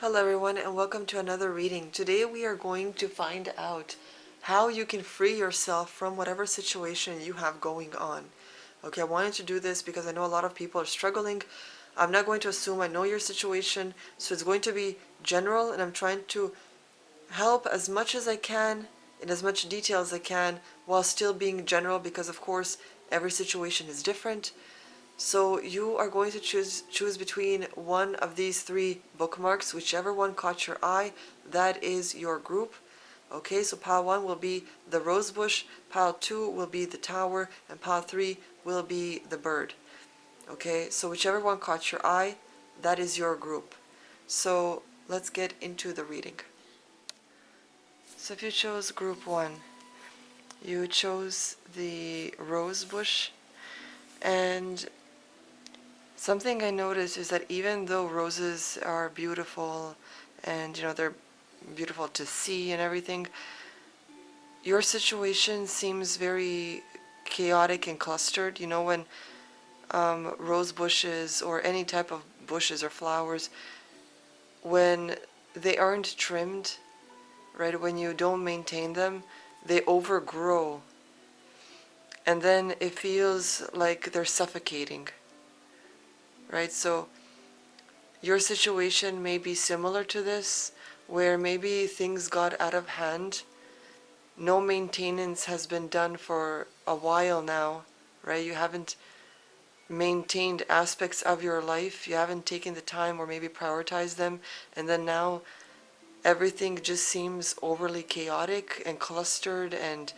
Hello everyone and welcome to another reading. Today we are going to find out how you can free yourself from whatever situation you have going on. Okay, I wanted to do this because I know a lot of people are struggling. I'm not going to assume I know your situation, so it's going to be general and I'm trying to help as much as I can in as much detail as I can while still being general because of course every situation is different. So you are going to choose between one of these three bookmarks, whichever one caught your eye, that is your group. Okay, so pile 1 will be the rose bush, pile 2 will be the tower, and pile 3 will be the bird. Okay, so whichever one caught your eye, that is your group. So let's get into the reading. So if you chose group 1, you chose the rose bush, and something I noticed is that even though roses are beautiful and they're beautiful to see and everything, your situation seems very chaotic and clustered. You know, when rose bushes or any type of bushes or flowers, when they aren't trimmed, right, when you don't maintain them, they overgrow. And then it feels like they're suffocating, right? So your situation may be similar to this, where maybe things got out of hand. No maintenance has been done for a while now, right? You haven't maintained aspects of your life. You haven't taken the time or maybe prioritized them. And then now everything just seems overly chaotic and clustered and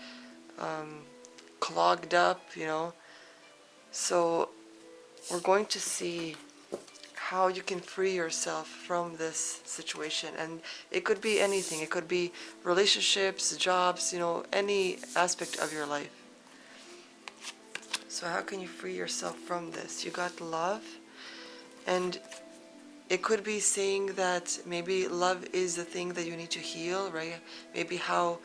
clogged up, So we're going to see how you can free yourself from this situation. And it could be anything. It could be relationships, jobs, any aspect of your life. So how can you free yourself from this? You got love, and it could be saying that maybe love is the thing that you need to heal, right? Maybe how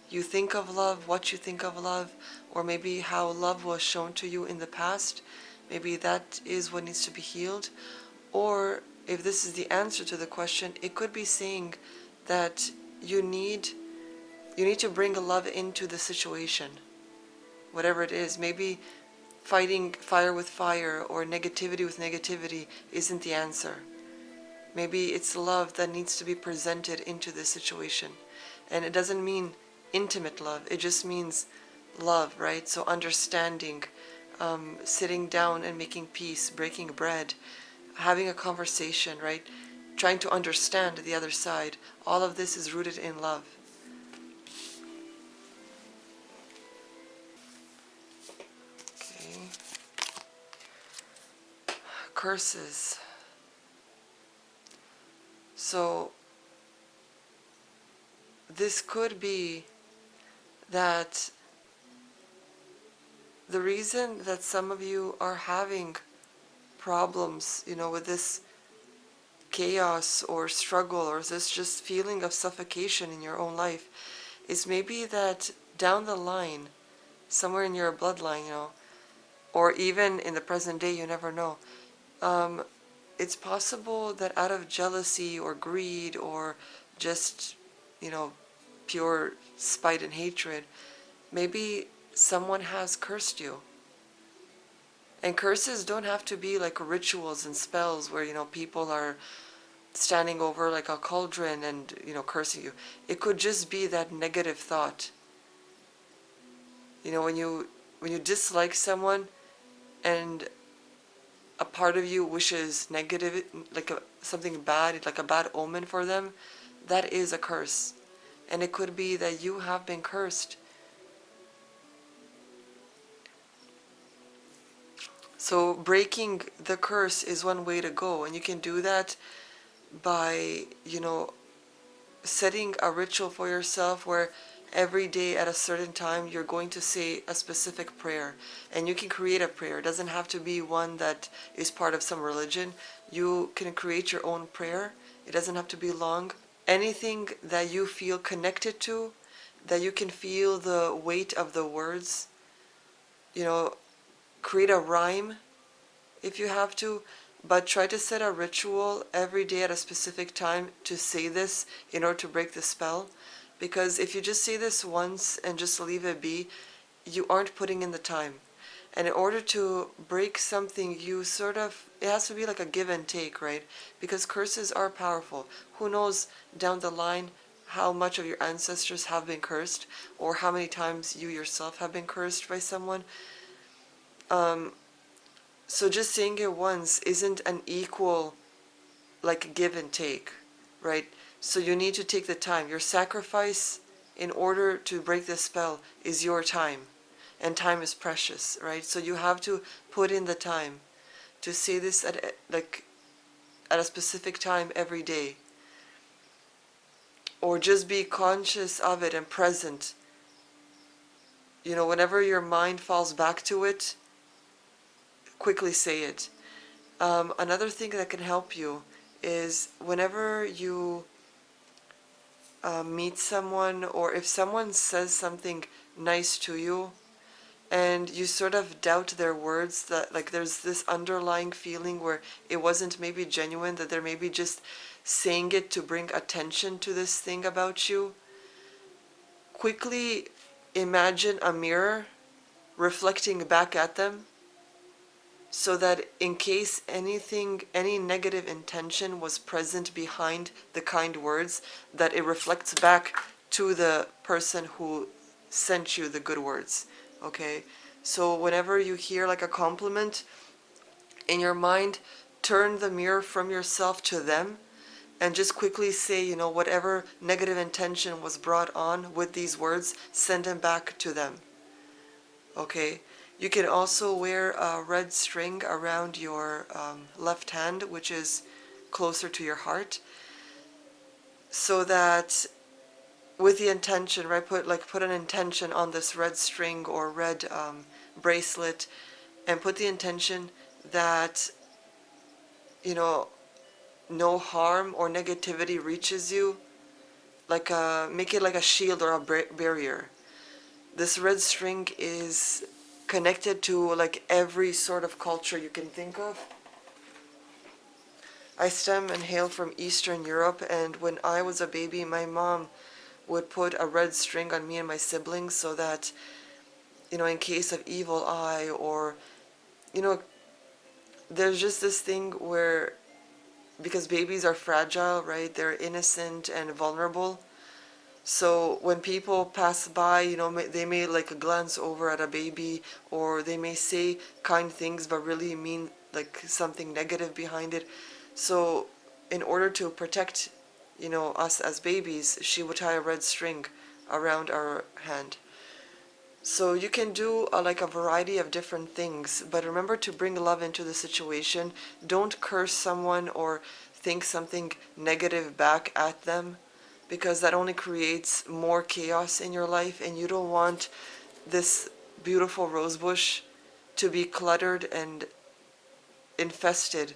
you think of love, what you think of love, or maybe how love was shown to you in the past. Maybe that is what needs to be healed. Or if this is the answer to the question, it could be saying that you need to bring love into the situation, whatever it is. Maybe fighting fire with fire or negativity with negativity isn't the answer. Maybe it's love that needs to be presented into this situation. And it doesn't mean intimate love, it just means love, right? So understanding, sitting down and making peace, breaking bread, having a conversation, right? Trying to understand the other side. All of this is rooted in love. Okay. Curses. So this could be that the reason that some of you are having problems, with this chaos or struggle or this just feeling of suffocation in your own life is maybe that down the line, somewhere in your bloodline, or even in the present day, you never know. It's possible that out of jealousy or greed or just, pure spite and hatred, maybe someone has cursed you. And curses don't have to be like rituals and spells where, people are standing over like a cauldron and, cursing you. It could just be that negative thought. When you dislike someone and a part of you wishes negative, like something bad, like a bad omen for them, that is a curse. And it could be that you have been cursed. So breaking the curse is one way to go, and you can do that by, setting a ritual for yourself where every day at a certain time you're going to say a specific prayer. And you can create a prayer. It doesn't have to be one that is part of some religion. You can create your own prayer. It doesn't have to be long. Anything that you feel connected to, that you can feel the weight of the words, create a rhyme if you have to, but try to set a ritual every day at a specific time to say this in order to break the spell. Because if you just say this once and just leave it be, you aren't putting in the time. And in order to break something, it has to be like a give and take, right? Because curses are powerful. Who knows down the line how much of your ancestors have been cursed, or how many times you yourself have been cursed by someone. So just saying it once isn't an equal, like, give and take, right? So you need to take the time. Your sacrifice in order to break the spell is your time. And time is precious, right? So you have to put in the time to say this at a specific time every day. Or just be conscious of it and present. Whenever your mind falls back to it, quickly say it. Another thing that can help you is whenever you meet someone, or if someone says something nice to you and you sort of doubt their words, that like there's this underlying feeling where it wasn't maybe genuine, that they're maybe just saying it to bring attention to this thing about you, quickly imagine a mirror reflecting back at them, so that in case any negative intention was present behind the kind words, that it reflects back to the person who sent you the good words. Okay? So whenever you hear like a compliment in your mind, turn the mirror from yourself to them and just quickly say, whatever negative intention was brought on with these words, send them back to them. Okay? You can also wear a red string around your left hand, which is closer to your heart, so that with the intention, right, put an intention on this red string or red bracelet, and put the intention that, no harm or negativity reaches you, make it like a shield or a barrier. This red string is connected to like every sort of culture you can think of. I stem and hail from Eastern Europe, and when I was a baby, my mom would put a red string on me and my siblings so that, in case of evil eye, or, there's just this thing where, because babies are fragile, right? They're innocent and vulnerable. So when people pass by, they may like glance over at a baby, or they may say kind things but really mean like something negative behind it. So in order to protect, us as babies, she would tie a red string around our hand. So you can do like a variety of different things, but remember to bring love into the situation. Don't curse someone or think something negative back at them, because that only creates more chaos in your life, and you don't want this beautiful rosebush to be cluttered and infested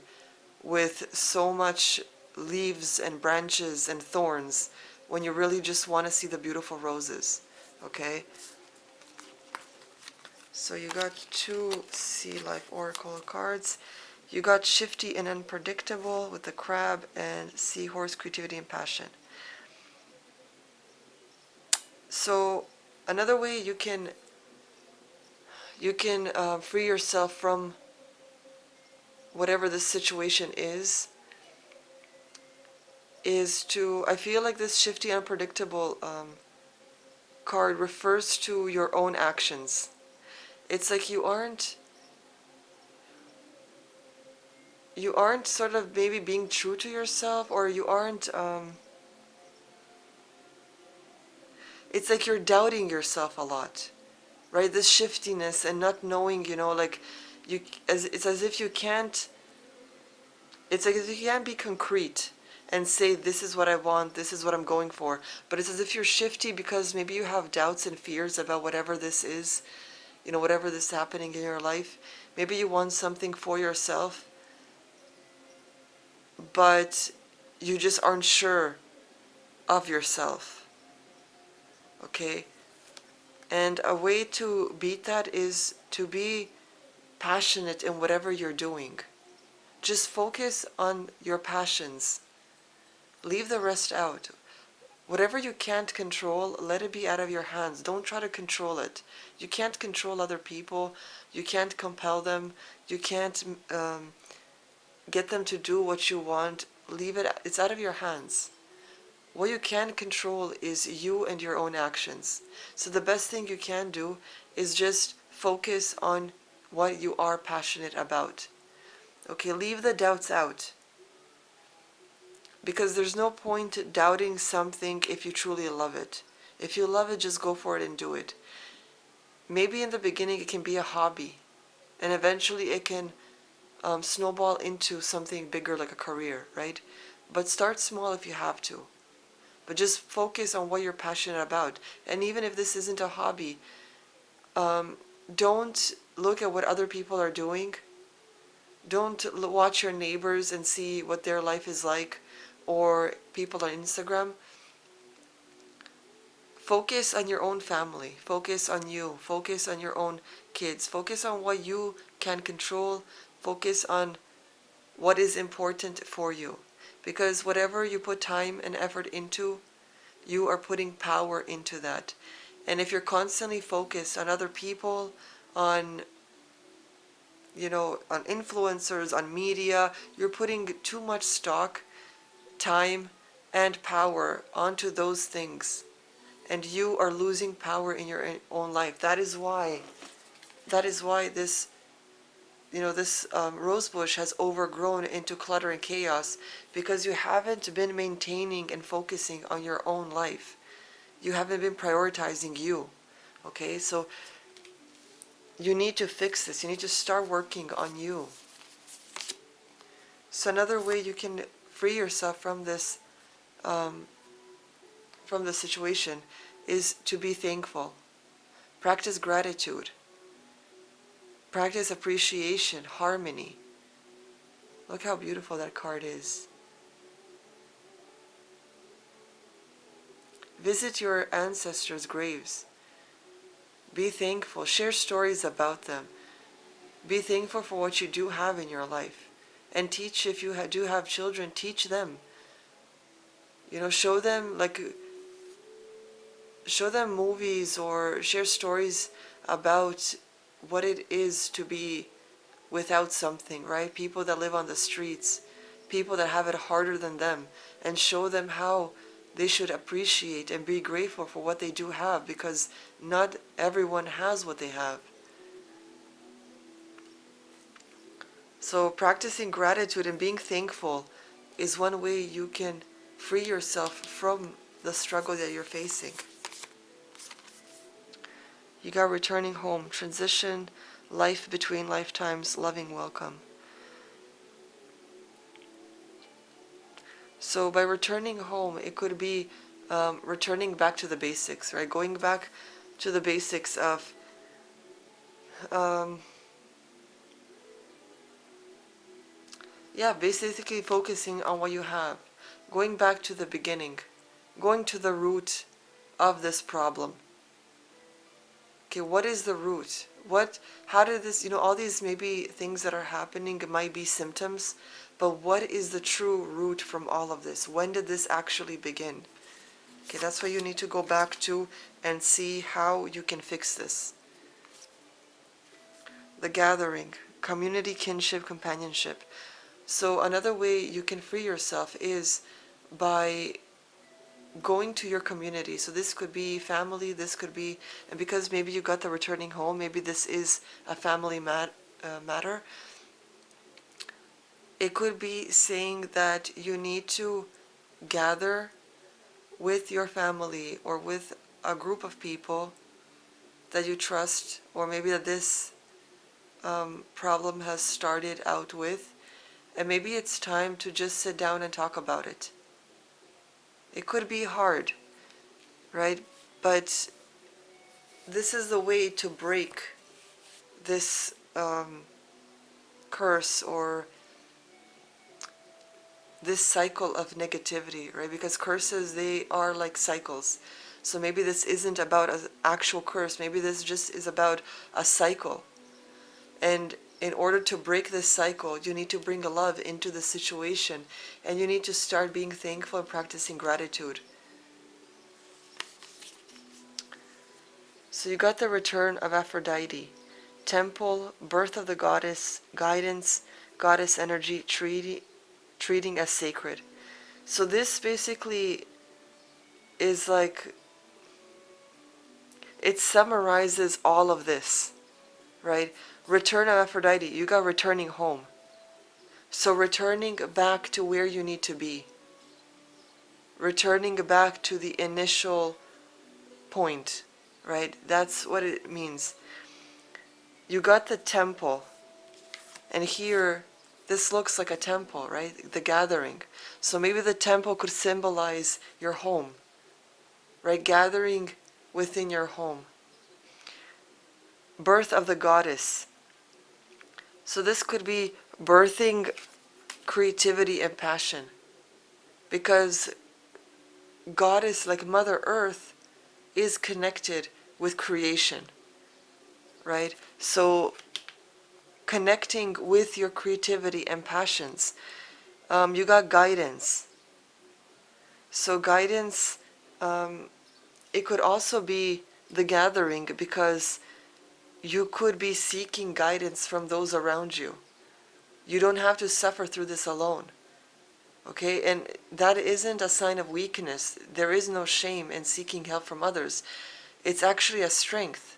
with so much leaves and branches and thorns, when you really just want to see the beautiful roses. Okay? So you got 2 Sea Life Oracle cards. You got Shifty and Unpredictable with the Crab, and Seahorse, Creativity and Passion. So another way you can free yourself from whatever the situation is to, I feel like this Shifty, Unpredictable card refers to your own actions. It's like you aren't sort of maybe being true to yourself, or you aren't it's like you're doubting yourself a lot, right? This shiftiness and not knowing, it's as if you can't, it's like as if you can't be concrete and say, this is what I want, this is what I'm going for. But it's as if you're shifty because maybe you have doubts and fears about whatever this is, whatever this is happening in your life. Maybe you want something for yourself, but you just aren't sure of yourself. Okay? And a way to beat that is to be passionate in whatever you're doing. Just focus on your passions. Leave the rest out. Whatever you can't control, let it be out of your hands. Don't try to control it. You can't control other people. You can't compel them. You can't get them to do what you want. Leave it. It's out of your hands. What you can control is you and your own actions. So the best thing you can do is just focus on what you are passionate about. Okay, leave the doubts out. Because there's no point doubting something if you truly love it. If you love it, just go for it and do it. Maybe in the beginning it can be a hobby, and eventually it can snowball into something bigger like a career, right? But start small if you have to. But just focus on what you're passionate about. And even if this isn't a hobby, don't look at what other people are doing. Don't watch your neighbors and see what their life is like, or people on Instagram. Focus on your own family. Focus on you. Focus on your own kids. Focus on what you can control. Focus on what is important for you. Because whatever you put time and effort into, you are putting power into that. And if you're constantly focused on other people, on on influencers, on media, you're putting too much stock, time, and power onto those things. And you are losing power in your own life. That is why this rose bush has overgrown into clutter and chaos, because you haven't been maintaining and focusing on your own life. You haven't been prioritizing you. Okay, so you need to fix this. You need to start working on you. So another way you can free yourself from this, from the situation, is to be thankful. Practice gratitude. Practice appreciation, harmony. Look how beautiful that card is. Visit your ancestors' graves. Be thankful. Share stories about them. Be thankful for what you do have in your life. And teach, if you do have children, teach them. Show them movies, or share stories about what it is to be without something, right? People that live on the streets, people that have it harder than them, and show them how they should appreciate and be grateful for what they do have, because not everyone has what they have. So practicing gratitude and being thankful is one way you can free yourself from the struggle that you're facing. You got returning home, transition, life between lifetimes, loving welcome. So by returning home, it could be returning back to the basics, right? Going back to the basics of basically focusing on what you have. Going back to the beginning. Going to the root of this problem. Okay, what is the root? How did this, all these maybe things that are happening might be symptoms, but what is the true root from all of this? When did this actually begin? Okay, that's what you need to go back to and see how you can fix this. The gathering, community, kinship, companionship. So another way you can free yourself is by going to your community. So this could be family, this could be, and because maybe you got the returning home, maybe this is a family matter. It could be saying that you need to gather with your family or with a group of people that you trust, or maybe that this problem has started out with, and maybe it's time to just sit down and talk about it. It could be hard, right? But this is the way to break this curse or this cycle of negativity, right? Because curses, they are like cycles. So maybe this isn't about an actual curse. Maybe this just is about a cycle. And in order to break this cycle, you need to bring love into the situation, and you need to start being thankful and practicing gratitude. So you got the return of Aphrodite, temple, birth of the goddess, guidance, goddess energy, treating as sacred. So this basically is like, it summarizes all of this, right? Return of Aphrodite, you got returning home. So returning back to where you need to be. Returning back to the initial point, right? That's what it means. You got the temple, and here, this looks like a temple, right? The gathering. So maybe the temple could symbolize your home, right? Gathering within your home. Birth of the goddess. So this could be birthing creativity and passion, because goddess, like Mother Earth, is connected with creation, right? So connecting with your creativity and passions. You got guidance. So guidance, it could also be the gathering, because you could be seeking guidance from those around you. You don't have to suffer through this alone. Okay, and that isn't a sign of weakness. There is no shame in seeking help from others. It's actually a strength,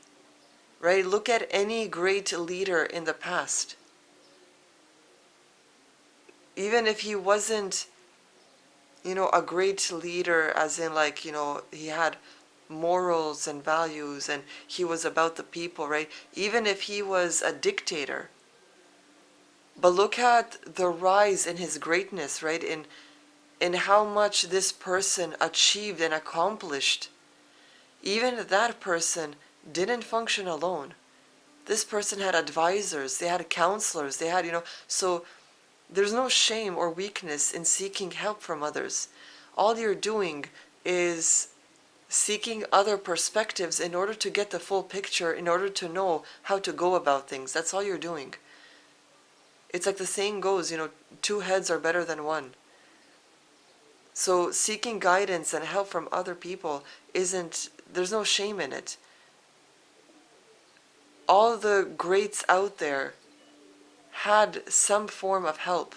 right? Look at any great leader in the past. Even if he wasn't, a great leader, as in like, he had morals and values and he was about the people, right? Even if he was a dictator. But look at the rise in his greatness, right? In how much this person achieved and accomplished. Even that person didn't function alone. This person had advisors, they had counselors, they had, so there's no shame or weakness in seeking help from others. All you're doing is seeking other perspectives in order to get the full picture, in order to know how to go about things. That's all you're doing. It's like the saying goes, two heads are better than one. So seeking guidance and help from other people there's no shame in it. All the greats out there had some form of help.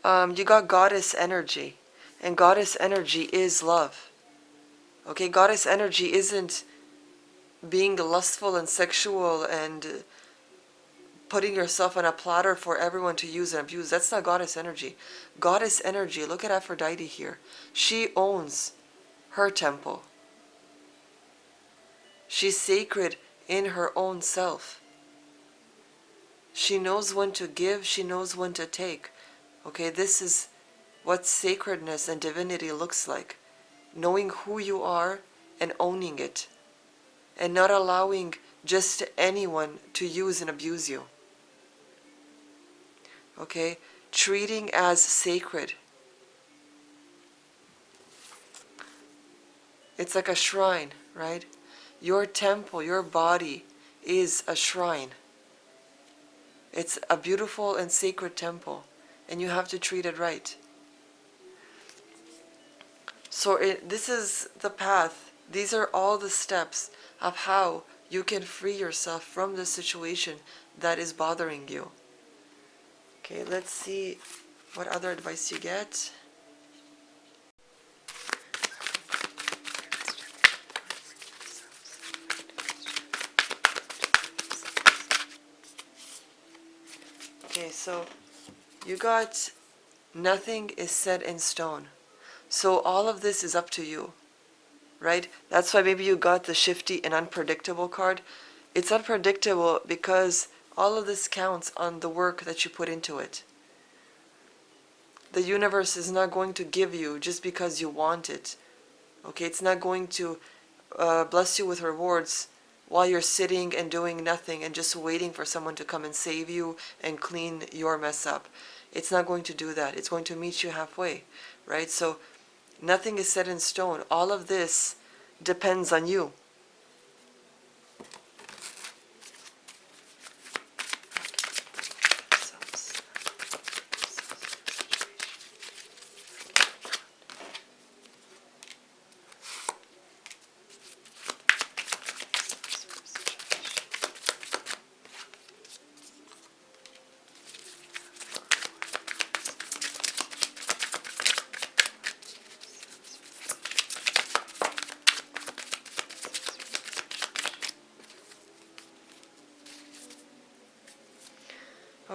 You got goddess energy, and goddess energy is love. Okay, goddess energy isn't being lustful and sexual and putting yourself on a platter for everyone to use and abuse. That's not goddess energy. Goddess energy, look at Aphrodite here. She owns her temple. She's sacred in her own self. She knows when to give, she knows when to take. Okay, this is what sacredness and divinity looks like. Knowing who you are and owning it. And not allowing just anyone to use and abuse you. Okay, treating as sacred. It's like a shrine, right? Your temple, your body is a shrine. It's a beautiful and sacred temple, and you have to treat it right. So this is the path. These are all the steps of how you can free yourself from the situation that is bothering you. Okay, let's see what other advice you get. Okay, so you got nothing is set in stone. So all of this is up to you, right? That's why maybe you got the shifty and unpredictable card. It's unpredictable because all of this counts on the work that you put into it. The universe is not going to give you just because you want it. Okay, it's not going to bless you with rewards while you're sitting and doing nothing and just waiting for someone to come and save you and clean your mess up. It's not going to do that. It's going to meet you halfway, right? So nothing is set in stone. All of this depends on you.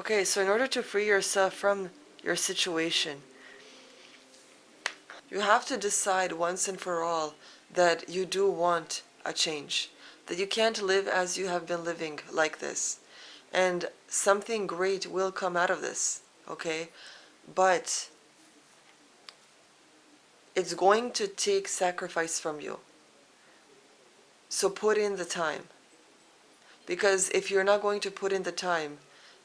Okay, so in order to free yourself from your situation, you have to decide once and for all that you do want a change, that you can't live as you have been living like this, and something great will come out of this, okay? But it's going to take sacrifice from you. So put in the time. Because if you're not going to put in the time,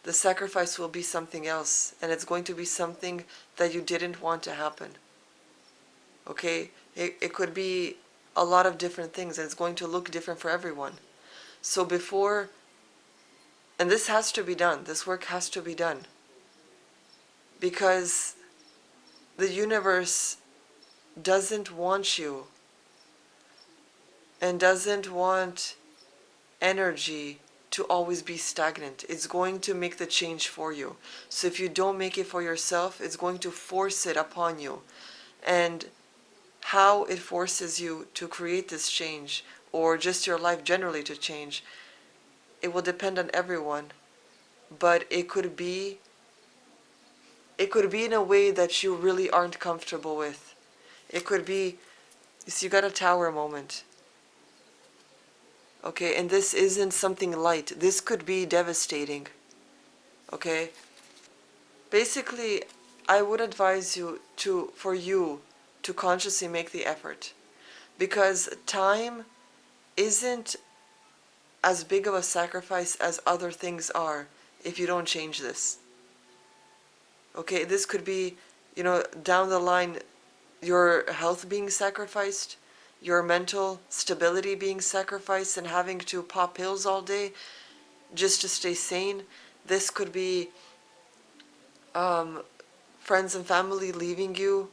the sacrifice will be something else, and it's going to be something that you didn't want to happen. Okay? It could be a lot of different things, and it's going to look different for everyone. So before, and this has to be done, this work has to be done, because the universe doesn't want you and doesn't want energy to always be stagnant. It's going to make the change for you. So if you don't make it for yourself, it's going to force it upon you. And how it forces you to create this change, or just your life generally to change, it will depend on everyone. But it could be in a way that you really aren't comfortable with. It could be, you got a tower moment. Okay, and this isn't something light. This could be devastating. Okay? Basically, I would advise for you to consciously make the effort. Because time isn't as big of a sacrifice as other things are if you don't change this. Okay, this could be, down the line, your health being sacrificed, your mental stability being sacrificed, and having to pop pills all day just to stay sane. This could be friends and family leaving you.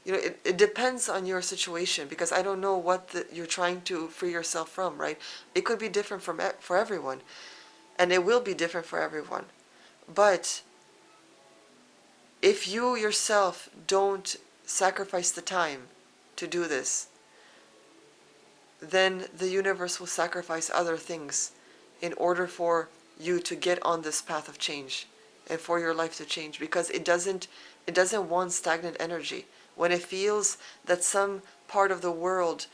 It depends on your situation, because I don't know what you're trying to free yourself from, right? It could be different for everyone, and it will be different for everyone. But if you yourself don't sacrifice the time to do this, then the universe will sacrifice other things in order for you to get on this path of change and for your life to change, because it doesn't want stagnant energy. When it feels that some part of the world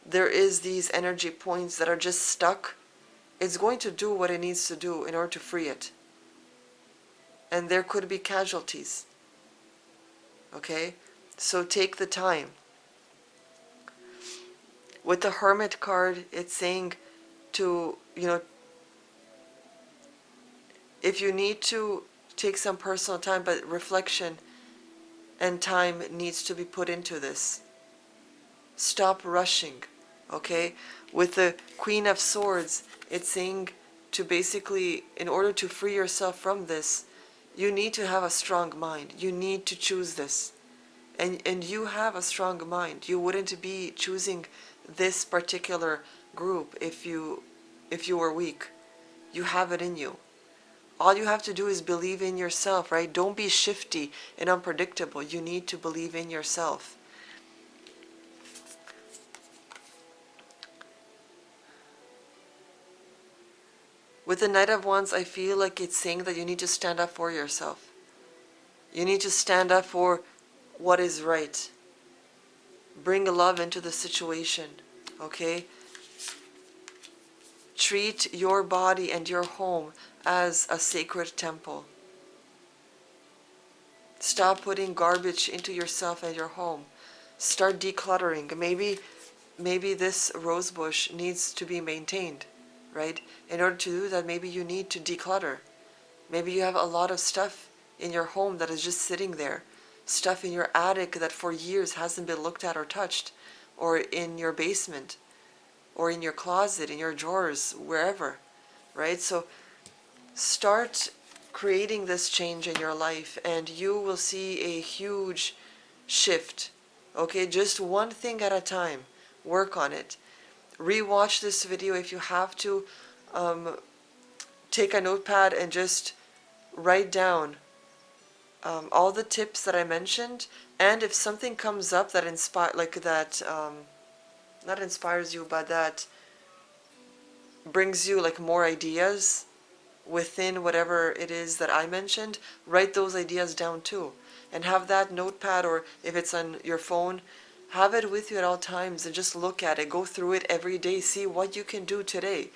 there is these energy points that are just stuck, it's going to do what it needs to do in order to free it. And there could be casualties. Okay? So take the time. With the Hermit card, it's saying to, if you need to take some personal time, but reflection and time needs to be put into this. Stop rushing, okay? With the Queen of Swords, it's saying to basically, in order to free yourself from this, you need to have a strong mind. You need to choose this. And you have a strong mind. You wouldn't be choosing this particular group if you were weak. You have it in you. All you have to do is believe in yourself, right? Don't be shifty and unpredictable. You need to believe in yourself. With the Knight of Wands, I feel like it's saying that you need to stand up for yourself. You need to stand up for what is right. Bring love into the situation, okay? Treat your body and your home as a sacred temple. Stop putting garbage into yourself and your home. Start decluttering. Maybe this rose bush needs to be maintained, right? In order to do that, maybe you need to declutter. Maybe you have a lot of stuff in your home that is just sitting there. Stuff in your attic that for years hasn't been looked at or touched, or in your basement, or in your closet, in your drawers, wherever, right? So start creating this change in your life, and you will see a huge shift. Okay, just one thing at a time. Work on it. Rewatch this video if you have to. Take a notepad and just write down all the tips that I mentioned, and if something comes up that not inspires you, but that brings you like more ideas, within whatever it is that I mentioned, write those ideas down too. And have that notepad, or if it's on your phone, have it with you at all times and just look at it, go through it every day, see what you can do today,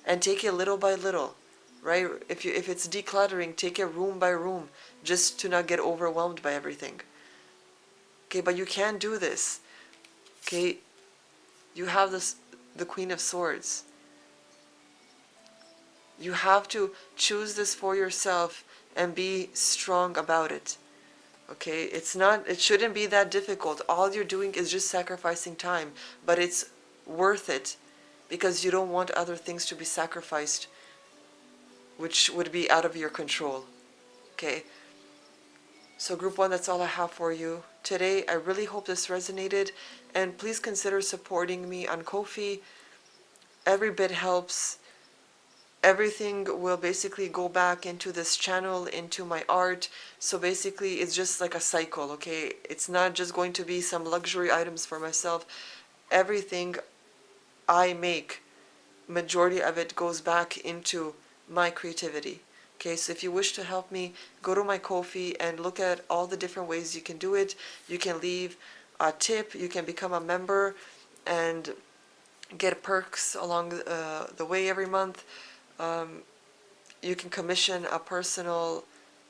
and take it little by little, right? If it's decluttering, take it room by room, just to not get overwhelmed by everything. Okay, but you can do this. Okay, you have this, the Queen of Swords. You have to choose this for yourself and be strong about it. Okay, it shouldn't be that difficult. All you're doing is just sacrificing time, but it's worth it because you don't want other things to be sacrificed, which would be out of your control. Okay, so group 1, that's all I have for you today. I really hope this resonated, and please consider supporting me on Ko-fi. Every bit helps. Everything will basically go back into this channel, into my art. So basically it's just like a cycle, okay? It's not just going to be some luxury items for myself. Everything I make, majority of it goes back into my creativity. Okay, so if you wish to help me, go to my Ko-fi and look at all the different ways you can do it. You can leave a tip, you can become a member and get perks along the way every month. You can commission a personal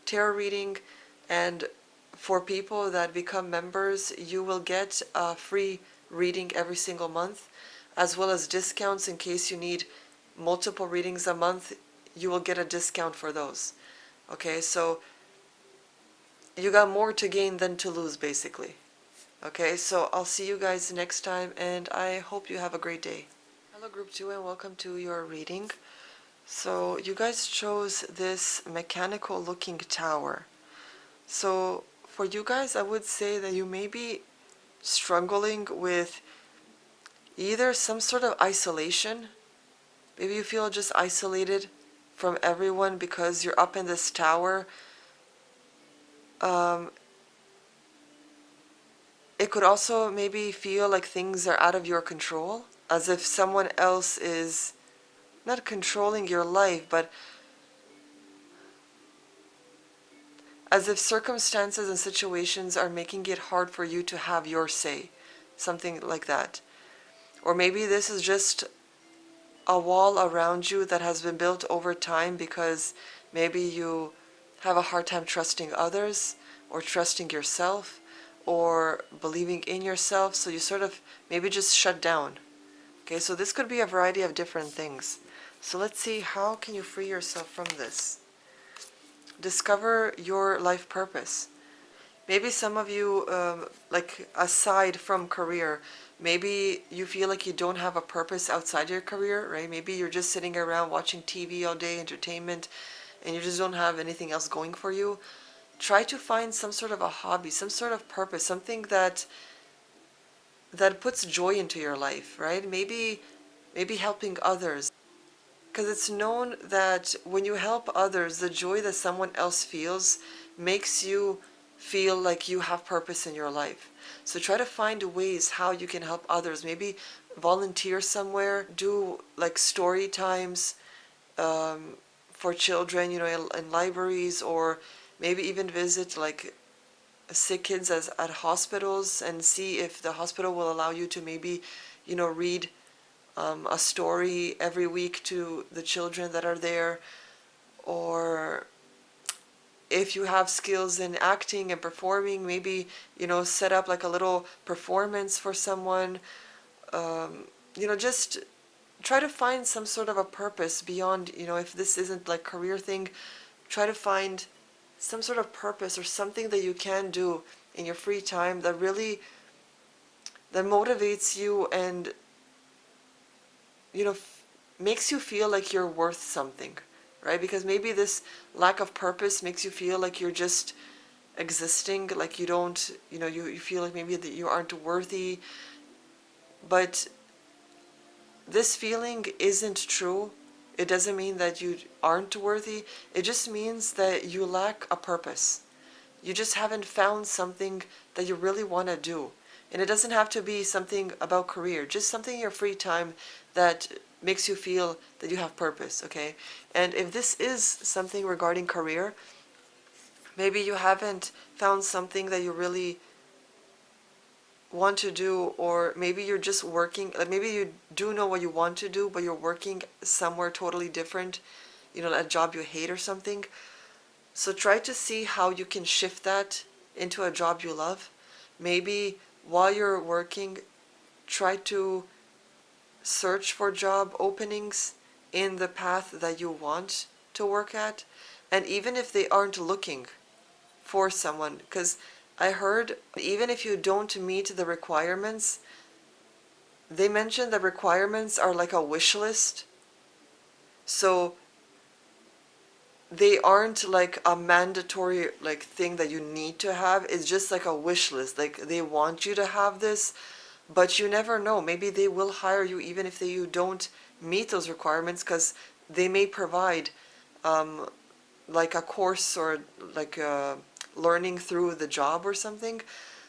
tarot reading, and for people that become members, you will get a free reading every single month, as well as discounts in case you need multiple readings a month. You will get a discount for those. Okay, so you got more to gain than to lose, basically. Okay, so I'll see you guys next time, and I hope you have a great day. Hello group 2, and welcome to your reading. So you guys chose this mechanical looking tower. So for you guys, I would say that you may be struggling with either some sort of isolation. Maybe you feel just isolated from everyone because you're up in this tower. It could also maybe feel like things are out of your control, as if someone else is not controlling your life, but as if circumstances and situations are making it hard for you to have your say, something like that. Or maybe this is just a wall around you that has been built over time because maybe you have a hard time trusting others or trusting yourself or believing in yourself, so you sort of maybe just shut down. Okay, so this could be a variety of different things. So let's see, how can you free yourself from this? Discover your life purpose. Maybe some of you, like aside from career, maybe you feel like you don't have a purpose outside your career, right? Maybe you're just sitting around watching TV all day, entertainment, and you just don't have anything else going for you. Try to find some sort of a hobby, some sort of purpose, something that puts joy into your life, right? Maybe helping others. Because it's known that when you help others, the joy that someone else feels makes you feel like you have purpose in your life. So try to find ways how you can help others. Maybe volunteer somewhere, do like story times for children, you know, in libraries, or maybe even visit like sick kids at hospitals and see if the hospital will allow you to maybe, you know, read a story every week to the children that are there. Or if you have skills in acting and performing, maybe, you know, set up like a little performance for someone. You know, just try to find some sort of a purpose beyond, you know, if this isn't like career thing, try to find some sort of purpose or something that you can do in your free time that really, that motivates you and, you know, makes you feel like you're worth something, right? Because maybe this lack of purpose makes you feel like you're just existing, like you don't, you know, you feel like maybe that you aren't worthy. But this feeling isn't true. It doesn't mean that you aren't worthy. It just means that you lack a purpose. You just haven't found something that you really want to do. And it doesn't have to be something about career, just something in your free time that makes you feel that you have purpose, okay? And if this is something regarding career, maybe you haven't found something that you really want to do, or maybe you're just working, maybe you do know what you want to do, but you're working somewhere totally different, a job you hate or something. So try to see how you can shift that into a job you love. Maybe while you're working, try to search for job openings in the path that you want to work at. And even if they aren't looking for someone, because I heard even if you don't meet the requirements, they mentioned the requirements are like a wish list. So they aren't like a mandatory like thing that you need to have. It's just like a wish list. Like they want you to have this, but you never know. Maybe they will hire you even if you don't meet those requirements, because they may provide like a course or like learning through the job or something.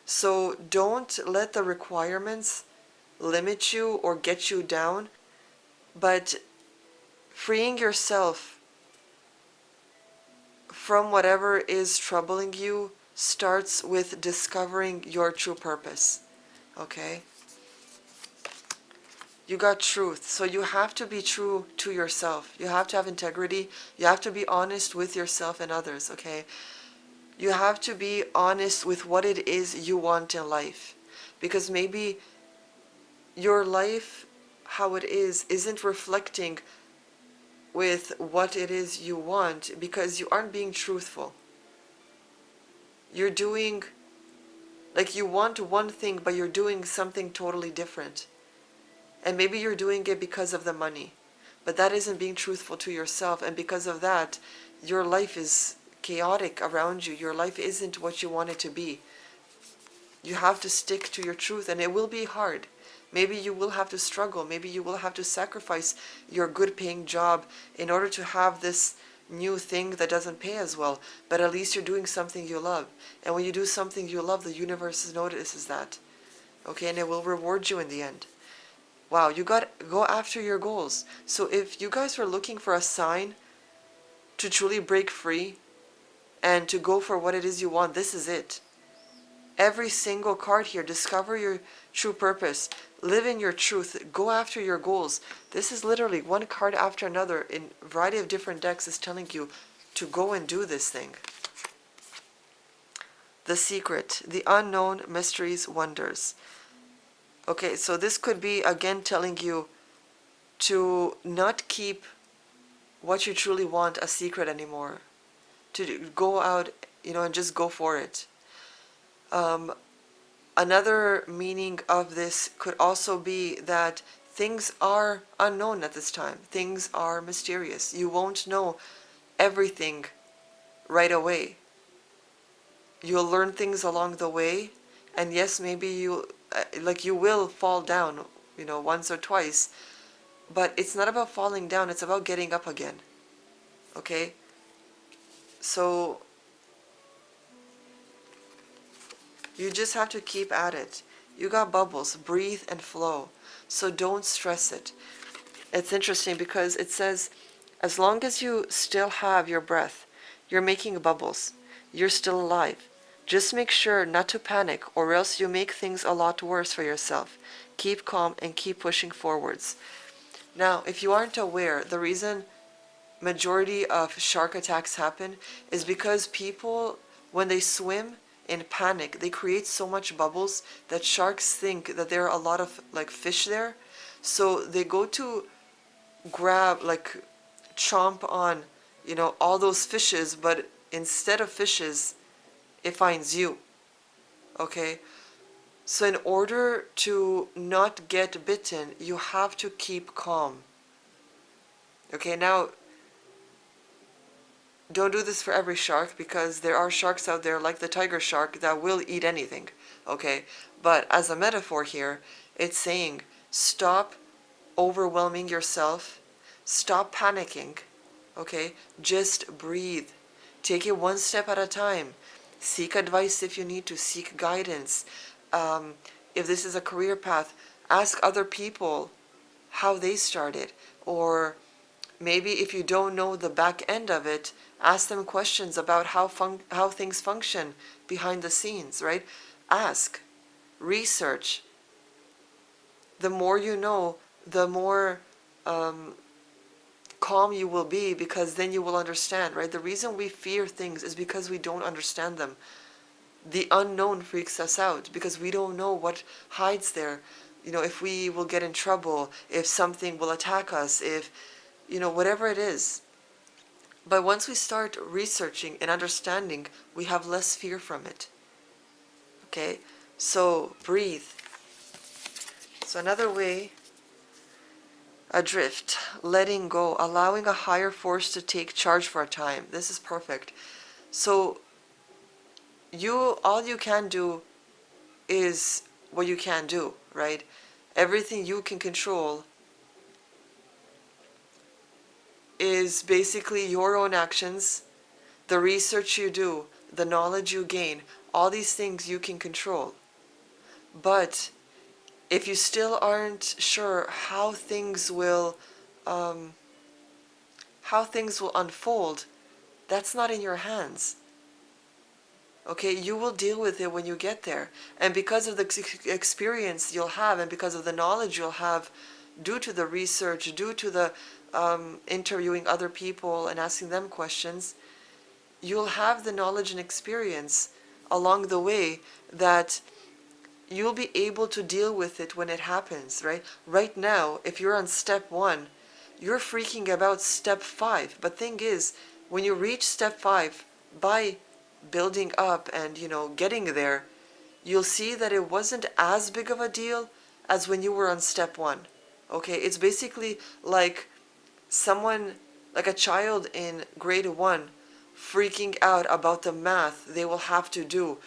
So don't let the requirements limit you or get you down, but freeing yourself from whatever is troubling you starts with discovering your true purpose. Okay? You got truth. So you have to be true to yourself. You have to have integrity. You have to be honest with yourself and others. Okay? You have to be honest with what it is you want in life. Because maybe your life, how it is, isn't reflecting with what it is you want, because you aren't being truthful. You're doing, like you want one thing, but you're doing something totally different. And maybe you're doing it because of the money, but that isn't being truthful to yourself. And because of that, your life is chaotic around you. Your life isn't what you want it to be. You have to stick to your truth, and it will be hard. Maybe you will have to struggle. Maybe you will have to sacrifice your good paying job in order to have this new thing that doesn't pay as well. But at least you're doing something you love. And when you do something you love, the universe notices that. Okay, and it will reward you in the end. Wow, you got to go after your goals. So if you guys are looking for a sign to truly break free and to go for what it is you want, this is it. Every single card here, discover your true purpose, live in your truth, go after your goals. This is literally one card after another in a variety of different decks is telling you to go and do this thing. The secret, the unknown, mysteries, wonders. Okay, so this could be again telling you to not keep what you truly want a secret anymore. To go out, and just go for it. Another meaning of this could also be that things are unknown at this time. Things are mysterious. You won't know everything right away. You'll learn things along the way, and yes, maybe you will fall down, once or twice, but it's not about falling down, it's about getting up again. Okay? So you just have to keep at it. You got bubbles, breathe and flow. So don't stress it. It's interesting because it says, as long as you still have your breath, you're making bubbles. You're still alive. Just make sure not to panic, or else you make things a lot worse for yourself. Keep calm and keep pushing forwards. Now, if you aren't aware, the reason majority of shark attacks happen is because people, when they swim in panic, they create so much bubbles that sharks think that there are a lot of fish there. So they go to grab, chomp on, all those fishes, but instead of fishes, it finds you. Okay? So in order to not get bitten, you have to keep calm. Okay, now don't do this for every shark, because there are sharks out there like the tiger shark that will eat anything. Okay? But as a metaphor here, it's saying stop overwhelming yourself. Stop panicking. Okay? Just breathe. Take it one step at a time. Seek advice if you need to. Seek guidance. If this is a career path, ask other people how they started. Or maybe if you don't know the back end of it, ask them questions about how things function behind the scenes, right? Ask, research. The more you know, the more calm you will be, because then you will understand, right? The reason we fear things is because we don't understand them. The unknown freaks us out because we don't know what hides there. If we will get in trouble, if something will attack us, if, whatever it is. But once we start researching and understanding, we have less fear from it. Okay? So breathe. So another way, adrift, letting go, allowing a higher force to take charge for a time. This is perfect. So all you can do is what you can do, right? Everything you can control is basically your own actions, the research you do, the knowledge you gain. All these things you can control. But if you still aren't sure how things will unfold, that's not in your hands. Okay, you will deal with it when you get there. And because of the experience you'll have, and because of the knowledge you'll have, due to the research, due to the interviewing other people and asking them questions, you'll have the knowledge and experience along the way that you'll be able to deal with it when it happens, right? Right now, if you're on step 1, you're freaking about step 5. But thing is, when you reach step 5, by building up and, getting there, you'll see that it wasn't as big of a deal as when you were on step 1. Okay, it's basically like like a child in grade 1 freaking out about the math they will have to do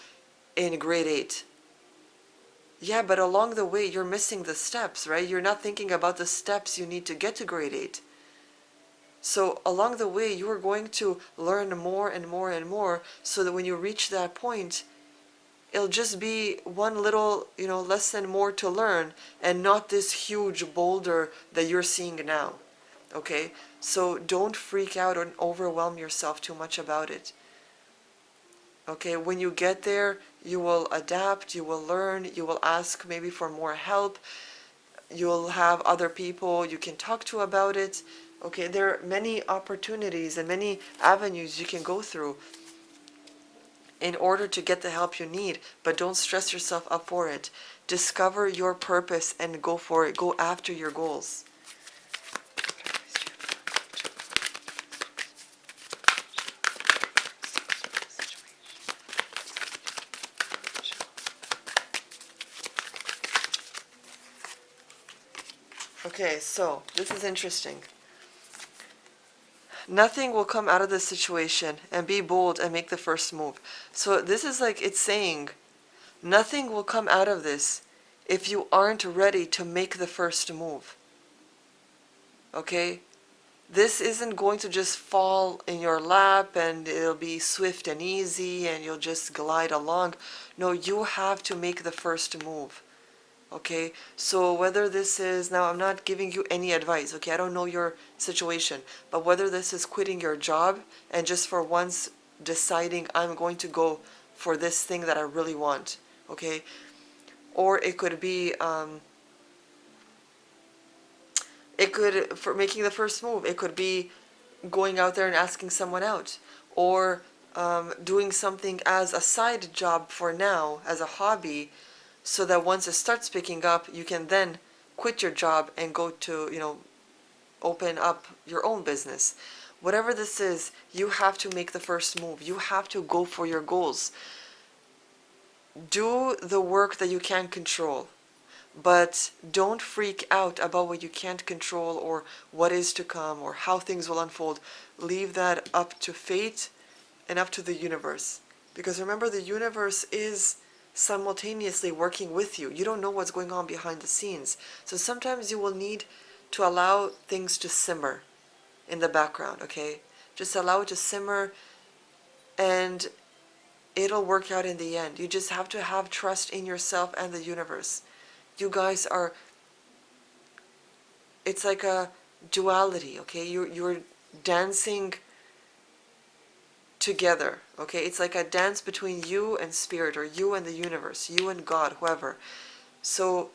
in grade 8. Yeah, but along the way you're missing the steps, right? You're not thinking about the steps you need to get to grade 8. So along the way you are going to learn more and more and more, so that when you reach that point, it'll just be one little, lesson more to learn, and not this huge boulder that you're seeing now. Okay? So don't freak out and overwhelm yourself too much about it. Okay? When you get there, you will adapt, you will learn, you will ask maybe for more help, you'll have other people you can talk to about it. Okay? There are many opportunities and many avenues you can go through in order to get the help you need, but don't stress yourself up for it. Discover your purpose and go for it. Go after your goals. Okay, so this is interesting. Nothing will come out of this situation, and be bold and make the first move. So this is like it's saying, nothing will come out of this if you aren't ready to make the first move. Okay? This isn't going to just fall in your lap and it'll be swift and easy and you'll just glide along. No, you have to make the first move. Okay, so whether this is, now I'm not giving you any advice, okay, I don't know your situation, but whether this is quitting your job and just for once deciding I'm going to go for this thing that I really want, okay, or it could be, for making the first move, it could be going out there and asking someone out, or doing something as a side job for now, as a hobby, so that once it starts picking up, you can then quit your job and go to, open up your own business. Whatever this is, you have to make the first move. You have to go for your goals. Do the work that you can control, but don't freak out about what you can't control or what is to come or how things will unfold. Leave that up to fate and up to the universe. Because remember, the universe is simultaneously working with you. You don't know what's going on behind the scenes. So sometimes you will need to allow things to simmer in the background, okay? Just allow it to simmer and it'll work out in the end. You just have to have trust in yourself and the universe. You guys are it's like a duality, okay? You're dancing together, okay? It's like a dance between you and spirit, or you and the universe, you and God, whoever. So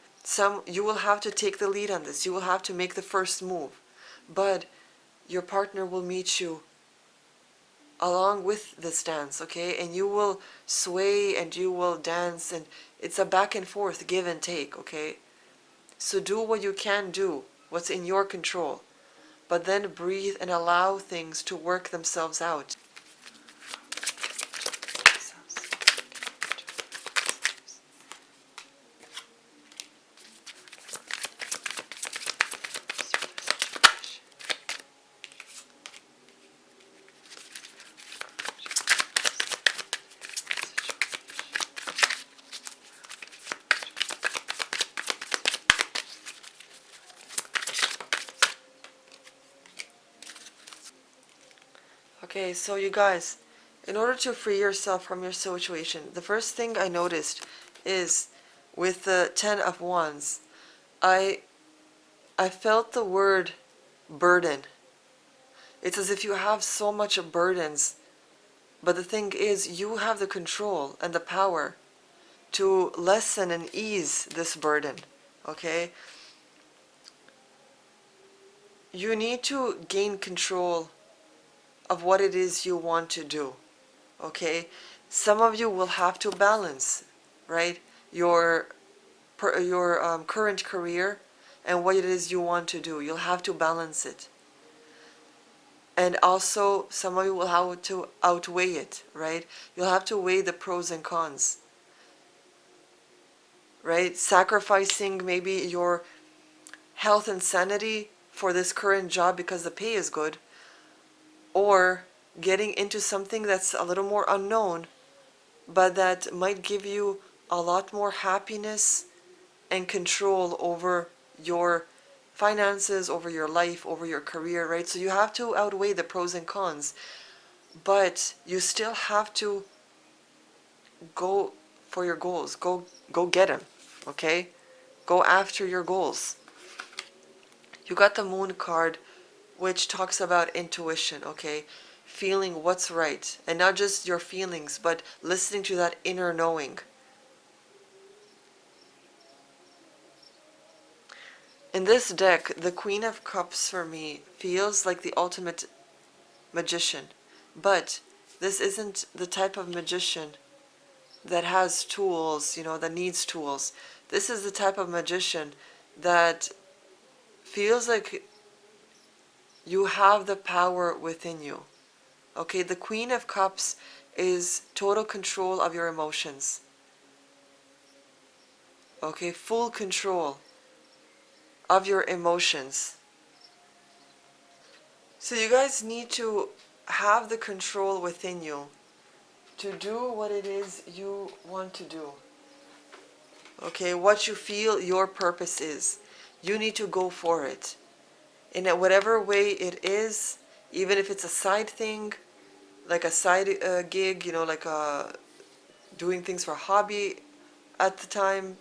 you will have to take the lead on this. You will have to make the first move. But your partner will meet you along with this dance, okay? And you will sway and you will dance, and it's a back and forth, give and take, okay? So do what you can do, what's in your control, but then breathe and allow things to work themselves out. Okay, so you guys, in order to free yourself from your situation, the first thing I noticed is with the Ten of Wands, I felt the word burden. It's as if you have so much burdens, but the thing is, you have the control and the power to lessen and ease this burden, okay? You need to gain control of what it is you want to do, okay? Some of you will have to balance, right, your current career and what it is you want to do. You'll have to balance it. And also, some of you will have to outweigh it, right? You'll have to weigh the pros and cons, right? Sacrificing maybe your health and sanity for this current job because the pay is good, or getting into something that's a little more unknown, but that might give you a lot more happiness and control over your finances, over your life, over your career, right? So you have to outweigh the pros and cons, but you still have to go for your goals. Go get them, okay? Go after your goals. You got the Moon card, which talks about intuition, okay? Feeling what's right, and not just your feelings, but listening to that inner knowing. In this deck, the Queen of Cups for me feels like the ultimate magician, but this isn't the type of magician that has tools, that needs tools. This is the type of magician that feels like you have the power within you. Okay, the Queen of Cups is total control of your emotions. Okay, full control of your emotions. So you guys need to have the control within you to do what it is you want to do. Okay, what you feel your purpose is. You need to go for it. In whatever way it is, even if it's a side thing, like a side gig, like doing things for a hobby at the time.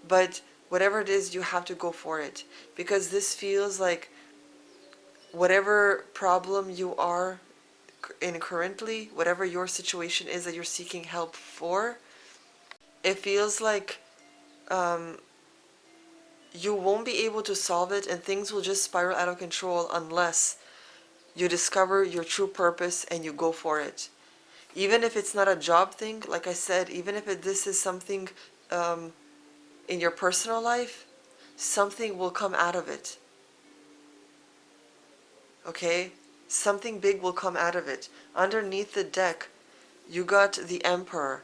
But whatever it is, you have to go for it. Because this feels like whatever problem you are in currently, whatever your situation is that you're seeking help for, it feels like you won't be able to solve it, and things will just spiral out of control unless you discover your true purpose and you go for it. Even if it's not a job thing, like I said, even if this is something in your personal life, something will come out of it. Okay? Something big will come out of it. Underneath the deck, you got the Emperor.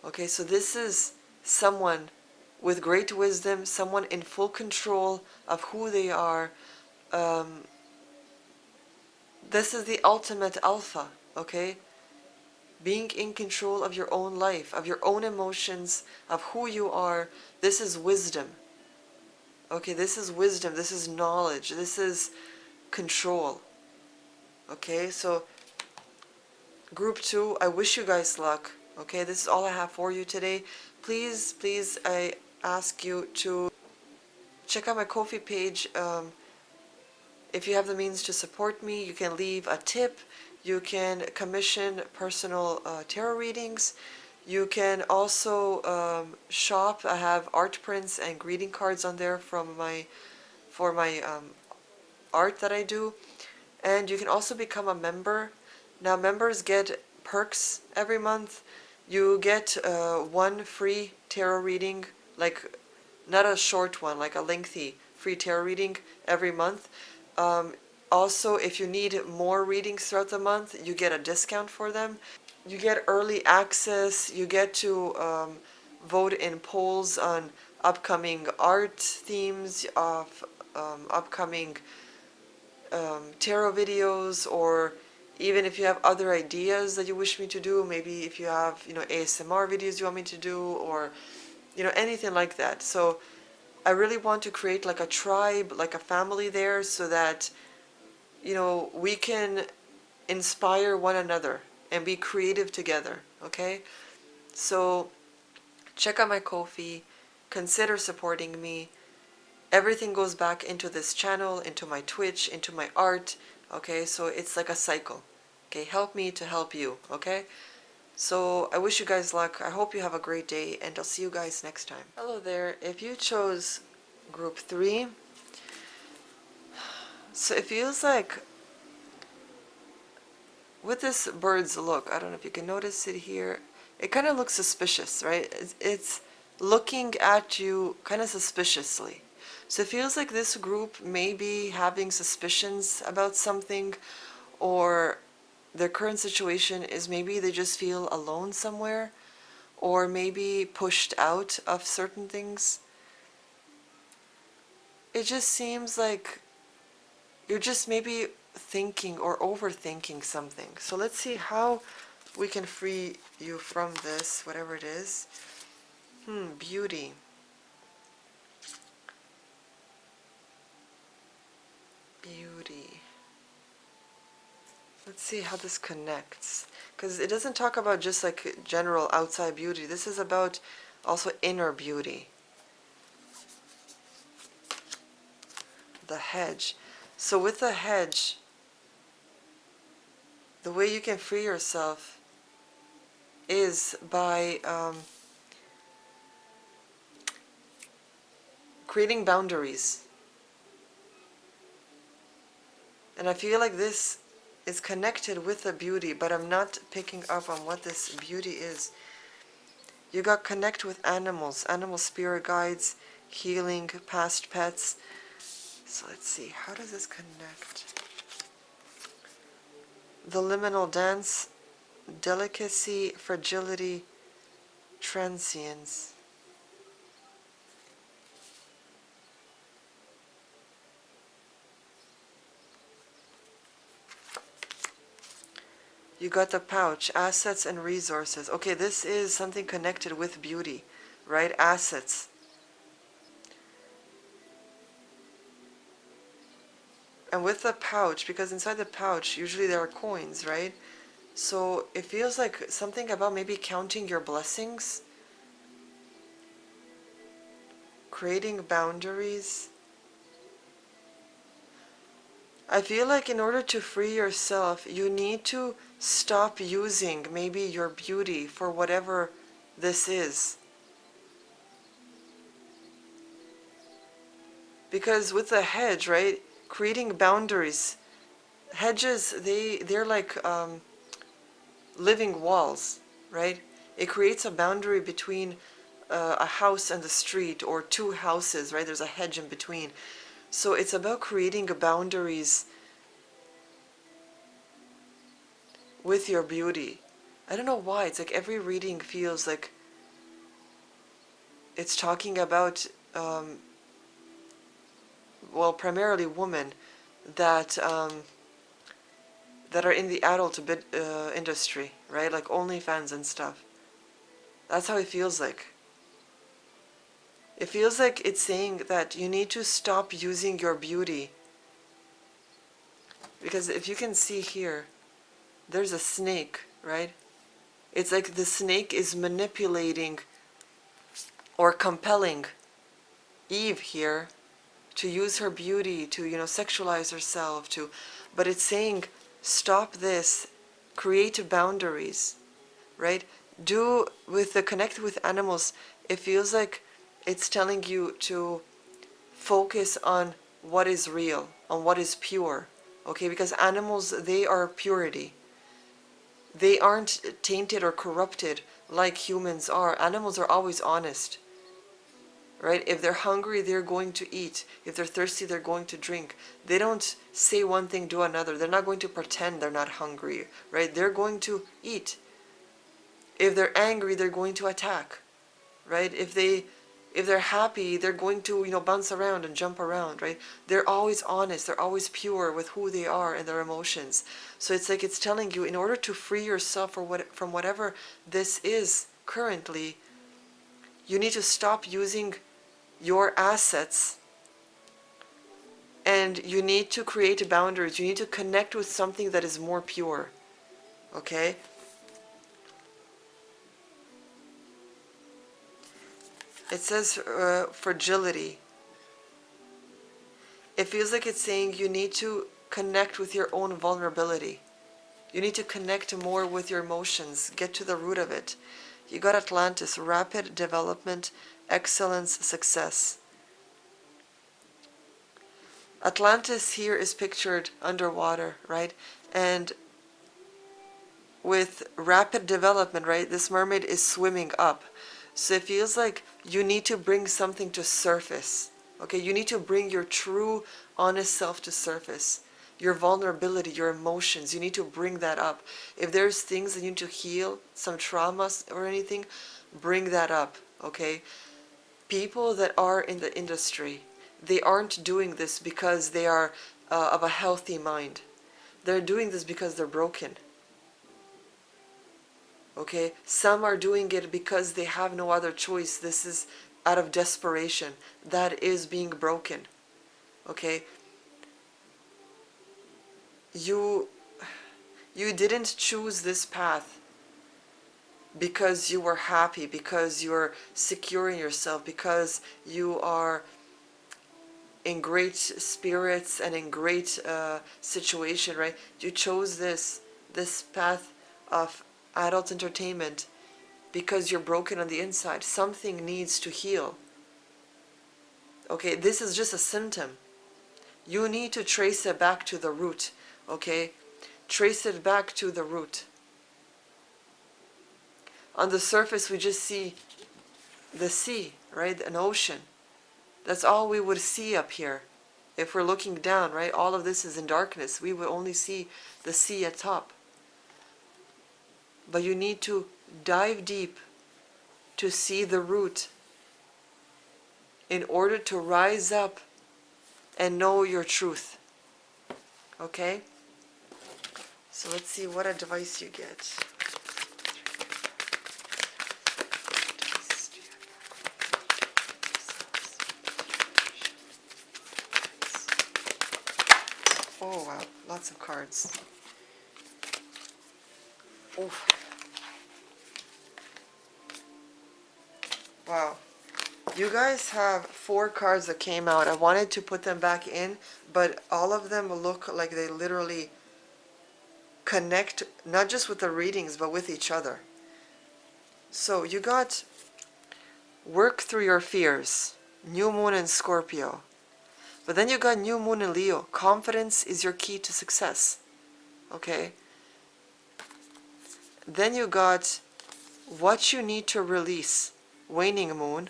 Okay, so this is someone with great wisdom, someone in full control of who they are. This is the ultimate alpha, okay? Being in control of your own life, of your own emotions, of who you are. This is wisdom. Okay, this is wisdom, this is knowledge, this is control. Okay, so group 2, I wish you guys luck. Okay, this is all I have for you today. Please, I ask you to check out my Ko-fi page. If you have the means to support me, you can leave a tip. You can commission personal tarot readings. You can also shop. I have art prints and greeting cards on there for my art that I do. And you can also become a member. Now members get perks every month. You get one free tarot reading, like not a short one, like a lengthy free tarot reading every month. Also, if you need more readings throughout the month, you get a discount for them. You get early access. You get to vote in polls on upcoming art themes of upcoming tarot videos, or even if you have other ideas that you wish me to do, maybe if you have, ASMR videos you want me to do, or, anything like that. So I really want to create like a tribe, like a family there, so that, we can inspire one another and be creative together, okay? So check out my Ko-fi, consider supporting me. Everything goes back into this channel, into my Twitch, into my art, okay? So it's like a cycle, okay? Help me to help you, okay? So I wish you guys luck. I hope you have a great day, and I'll see you guys next time. Hello there. If you chose group 3, so it feels like with this bird's look, I don't know if you can notice it here, it kind of looks suspicious, right? It's looking at you kind of suspiciously. So it feels like this group may be having suspicions about something, or their current situation is maybe they just feel alone somewhere, or maybe pushed out of certain things. It just seems like you're just maybe thinking or overthinking something. So let's see how we can free you from this, whatever it is. Beauty. Beauty. Let's see how this connects. Because it doesn't talk about just like general outside beauty. This is about also inner beauty. The hedge. So with the hedge, the way you can free yourself is by creating boundaries. And I feel like this is connected with the beauty, but I'm not picking up on what this beauty is. You got connect with animals, animal spirit guides, healing, past pets. So let's see, how does this connect? The liminal dance, delicacy, fragility, transience. You got the pouch, assets and resources. Okay, this is something connected with beauty, right? Assets. And with the pouch, because inside the pouch, usually there are coins, right? So it feels like something about maybe counting your blessings, creating boundaries. I feel like in order to free yourself, you need to stop using maybe your beauty for whatever this is. Because with the hedge, right, creating boundaries, hedges, they're like living walls, right? It creates a boundary between a house and the street, or two houses, right? There's a hedge in between. So it's about creating boundaries with your beauty. I don't know why, it's like every reading feels like it's talking about well, primarily women that that are in the adult industry, right? Like OnlyFans and stuff. That's how it feels like. It feels like it's saying that you need to stop using your beauty. Because if you can see here, there's a snake, right? It's like the snake is manipulating or compelling Eve here use her beauty to, sexualize herself, but it's saying, stop this, create boundaries, right? Connect with animals, it feels like it's telling you to focus on what is real, on what is pure, okay? Because animals, they are purity. They aren't tainted or corrupted like humans are. Animals are always honest, right? If they're hungry, they're going to eat. If they're thirsty, they're going to drink. They don't say one thing, do another. They're not going to pretend they're not hungry, right? They're going to eat. If they're angry, they're going to attack, right? If they're happy, they're going to, bounce around and jump around, right? They're always honest. They're always pure with who they are and their emotions. So it's like it's telling you, in order to free yourself from whatever this is currently, you need to stop using your assets, and you need to create boundaries. You need to connect with something that is more pure, okay? It says fragility. It feels like it's saying you need to connect with your own vulnerability. You need to connect more with your emotions, get to the root of it. You got Atlantis, rapid development, excellence, success. Atlantis here is pictured underwater, right? And with rapid development, right, this mermaid is swimming up. So it feels like you need to bring something to surface. Okay, you need to bring your true, honest self to surface. Your vulnerability, your emotions, you need to bring that up. If there's things that you need to heal, some traumas or anything, bring that up, okay? People that are in the industry, they aren't doing this because they are of a healthy mind. They're doing this because they're broken. Okay, some are doing it because they have no other choice. This is out of desperation. That is being broken. Okay, you didn't choose this path because you were happy, because you're secure in yourself, because you are in great spirits and in great situation, right? You chose this path of adult entertainment because you're broken on the inside. Something needs to heal. Okay, this is just a symptom. You need to trace it back to the root, okay? Trace it back to the root. On the surface, we just see the sea, right? An ocean. That's all we would see up here. If we're looking down, right? All of this is in darkness. We would only see the sea at top. But you need to dive deep to see the root in order to rise up and know your truth. Okay? So let's see what advice you get. Oh wow, lots of cards. Oof. Wow. You guys have 4 cards that came out. I wanted to put them back in, but all of them look like they literally connect, not just with the readings, but with each other. So you got work through your fears, new moon in Scorpio. But then you got new moon in Leo. Confidence is your key to success. Okay? Then you got what you need to release, waning moon.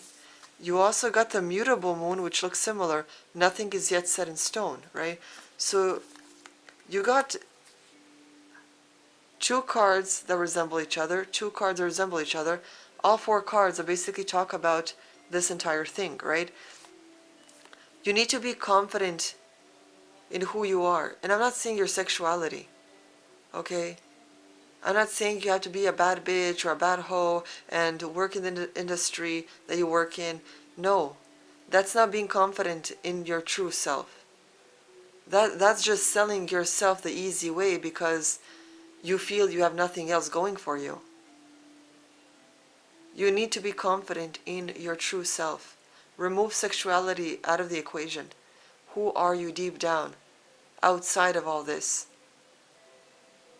You also got the mutable moon, which looks similar. Nothing is yet set in stone, right? So you got 2 cards that resemble each other, 2 cards that resemble each other. All 4 cards that basically talk about this entire thing, right? You need to be confident in who you are. And I'm not saying your sexuality, okay? I'm not saying you have to be a bad bitch or a bad hoe and work in the industry that you work in. No, that's not being confident in your true self. That's just selling yourself the easy way because you feel you have nothing else going for you. You need to be confident in your true self. Remove sexuality out of the equation. Who are you deep down, outside of all this?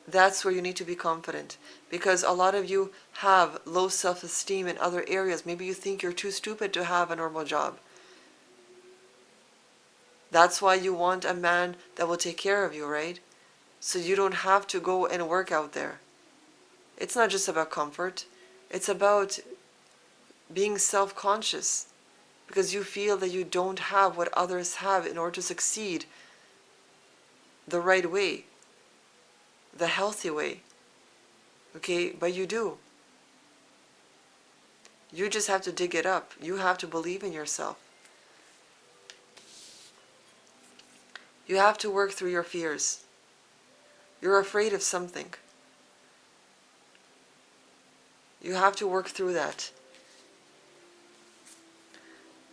That's where you need to be confident, because a lot of you have low self-esteem in other areas. Maybe you think you're too stupid to have a normal job. That's why you want a man that will take care of you, right? So you don't have to go and work out there. It's not just about comfort. It's about being self-conscious, because you feel that you don't have what others have in order to succeed the right way, the healthy way. Okay, but you do. You just have to dig it up. You have to believe in yourself. You have to work through your fears. You're afraid of something. You have to work through that.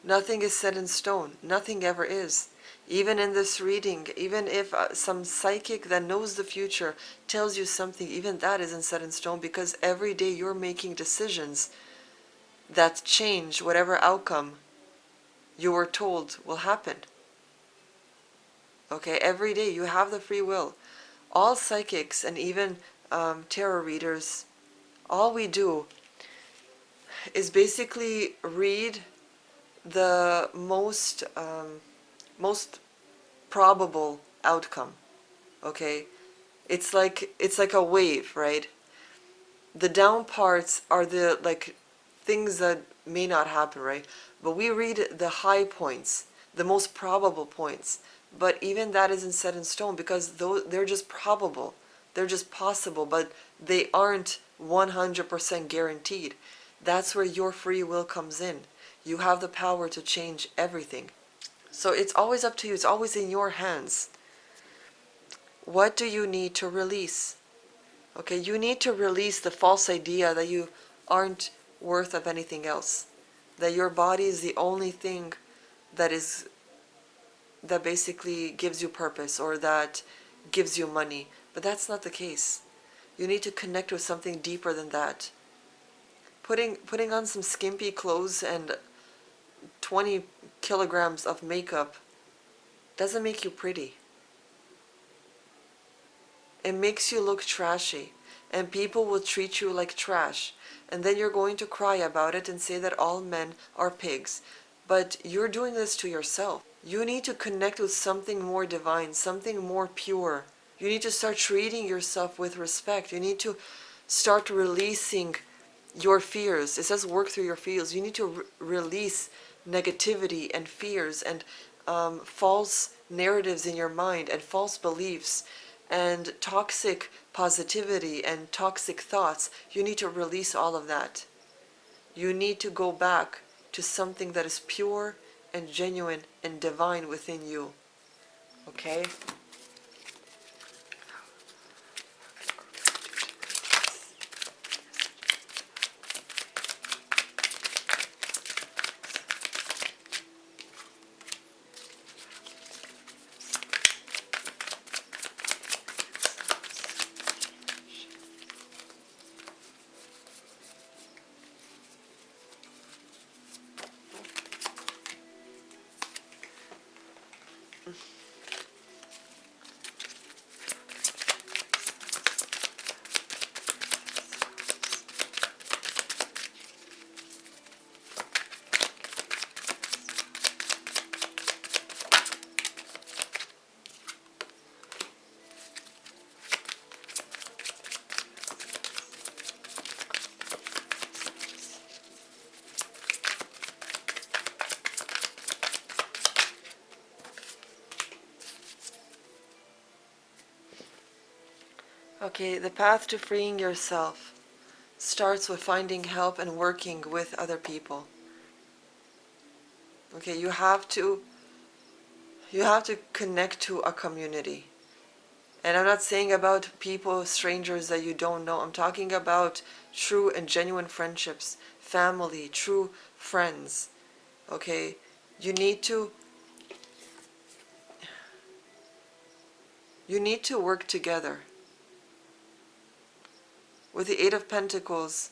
Nothing is set in stone. Nothing ever is. Even in this reading, even if some psychic that knows the future tells you something, even that isn't set in stone, because every day you're making decisions that change whatever outcome you were told will happen. Okay, every day you have the free will. All psychics and even tarot readers, all we do is basically read the most probable outcome. Okay, it's like a wave, right? The down parts are the things that may not happen, right? But we read the high points, the most probable points. But even that isn't set in stone, because they're just probable, they're just possible, but they aren't 100% guaranteed. That's where your free will comes in. You have the power to change everything. So it's always up to you. It's always in your hands. What do you need to release? Okay, you need to release the false idea that you aren't worth of anything else. That your body is the only thing that basically gives you purpose, or that gives you money. But that's not the case. You need to connect with something deeper than that. Putting on some skimpy clothes and 20 kilograms of makeup doesn't make you pretty. It makes you look trashy, and people will treat you like trash, and then you're going to cry about it and say that all men are pigs. But you're doing this to yourself. You need to connect with something more divine, something more pure. You need to start treating yourself with respect. You need to start releasing your fears. It says work through your fears. You need to release negativity and fears and false narratives in your mind, and false beliefs and toxic positivity and toxic thoughts. You need to release all of that. You need to go back to something that is pure and genuine and divine within you. Okay? Okay, the path to freeing yourself starts with finding help and working with other people. Okay, you have to connect to a community. And I'm not saying about people, strangers that you don't know. I'm talking about true and genuine friendships, family, true friends. Okay, you need to work together. With the Eight of Pentacles,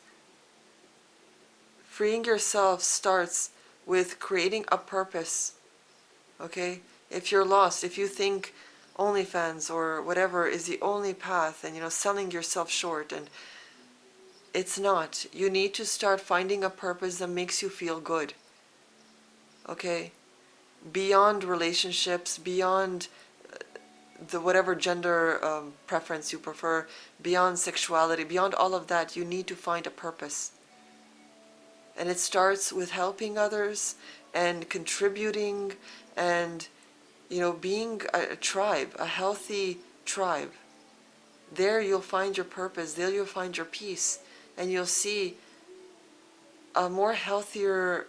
freeing yourself starts with creating a purpose. Okay? If you're lost, if you think OnlyFans or whatever is the only path, and selling yourself short, and it's not. You need to start finding a purpose that makes you feel good. Okay? Beyond relationships, beyond the whatever gender preference you prefer, beyond sexuality, beyond all of that, you need to find a purpose. And it starts with helping others and contributing and being a tribe, a healthy tribe. There you'll find your purpose, there you'll find your peace, and you'll see a more healthier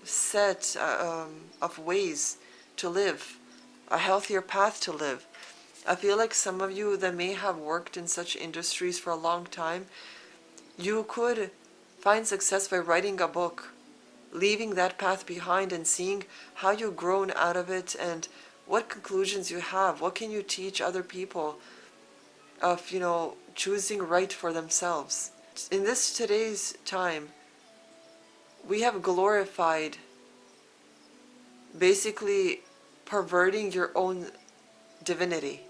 set of ways to live, a healthier path to live. I feel like some of you that may have worked in such industries for a long time, you could find success by writing a book, leaving that path behind and seeing how you've grown out of it and what conclusions you have. What can you teach other people of, choosing right for themselves? In this today's time, we have glorified basically perverting your own divinity.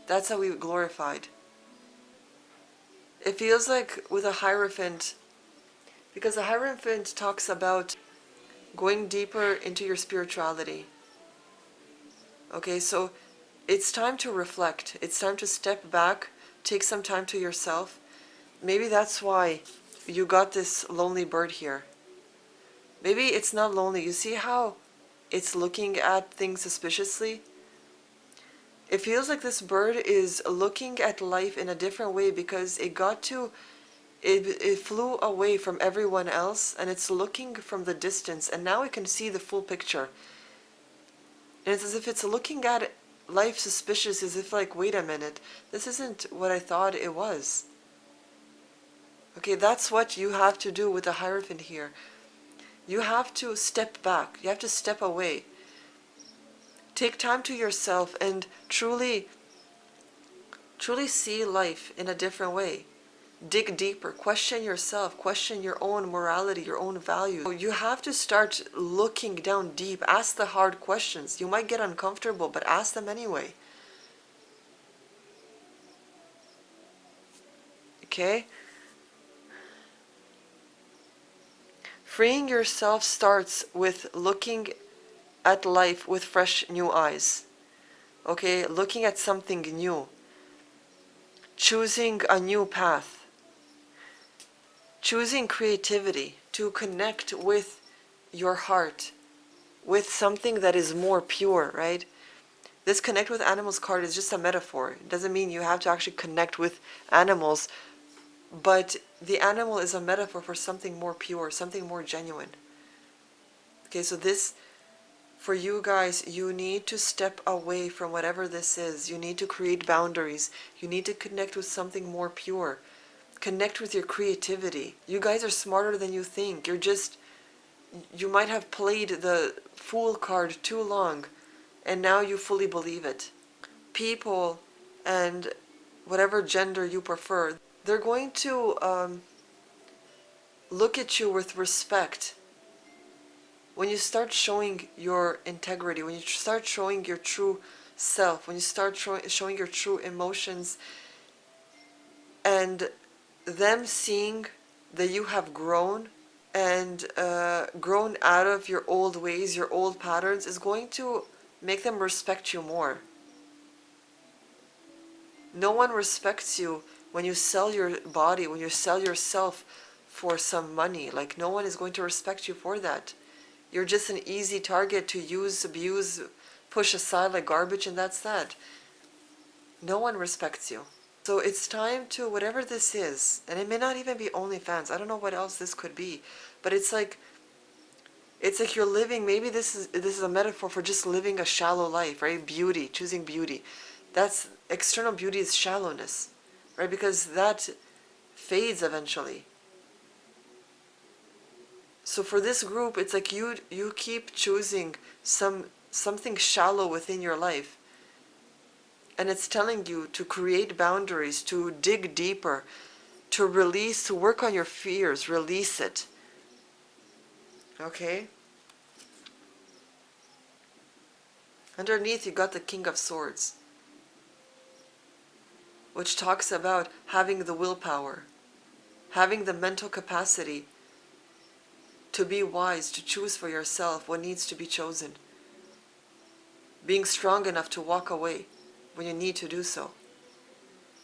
That's how we glorified. It feels like with a Hierophant, because the Hierophant talks about going deeper into your spirituality. Okay, so it's time to reflect. It's time to step back, take some time to yourself. Maybe that's why you got this lonely bird here. Maybe it's not lonely. You see how it's looking at things suspiciously? It feels like this bird is looking at life in a different way because it flew away from everyone else, and it's looking from the distance, and now it can see the full picture. And it's as if it's looking at life suspicious, as if like, wait a minute, this isn't what I thought it was. Okay, that's what you have to do with the Hierophant here. You have to step back. You have to step away. Take time to yourself and truly see life in a different way. Dig deeper. Question yourself. Question your own morality, your own values. You have to start looking down deep. Ask the hard questions. You might get uncomfortable, but ask them anyway. Okay? Freeing yourself starts with looking at life with fresh new eyes. Okay? Looking at something new. Choosing a new path. Choosing creativity to connect with your heart, with something that is more pure, right? This connect with animals card is just a metaphor. It doesn't mean you have to actually connect with animals, but the animal is a metaphor for something more pure, something more genuine. Okay, so this, for you guys, you need to step away from whatever this is. You need to create boundaries. You need to connect with something more pure. Connect with your creativity. You guys are smarter than you think. You might have played the Fool card too long, and now you fully believe it. People, and whatever gender you prefer, they're going to look at you with respect. When you start showing your integrity, when you start showing your true self, when you start showing your true emotions, and them seeing that you have grown and grown out of your old ways, your old patterns, is going to make them respect you more. No one respects you when you sell your body, when you sell yourself for some money. Like, no one is going to respect you for that. You're just an easy target to use, abuse, push aside like garbage, and that's that. No one respects you. So it's time to, whatever this is, and it may not even be OnlyFans, I don't know what else this could be, but it's like you're living, maybe this is a metaphor for just living a shallow life, right? Beauty, choosing beauty. That's, external beauty is shallowness, right? Because that fades eventually. So for this group, it's like you keep choosing something shallow within your life. And it's telling you to create boundaries, to dig deeper, to release, to work on your fears, release it. Okay? Underneath you got the King of Swords, which talks about having the willpower, having the mental capacity to be wise, to choose for yourself what needs to be chosen, being strong enough to walk away when you need to do so,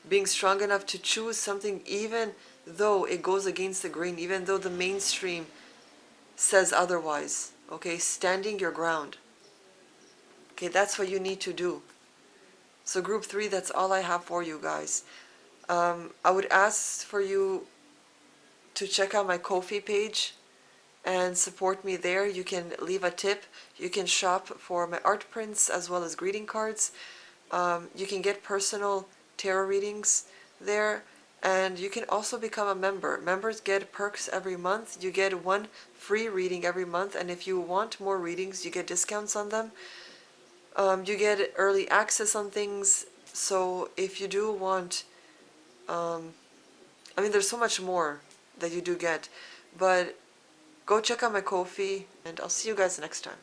being strong enough to choose something even though it goes against the grain, even though the mainstream says otherwise. Okay, standing your ground. Okay, that's what you need to do. So group 3, that's all I have for you guys. I would ask for you to check out my Ko-fi page and support me there. You can leave a tip. You can shop for my art prints as well as greeting cards. You can get personal tarot readings there, and you can also become a member. Members get perks every month. You get one free reading every month, and if you want more readings, you get discounts on them. You get early access on things. So if you do want, I mean, there's so much more that you do get, but go check out my Ko-fi, and I'll see you guys next time.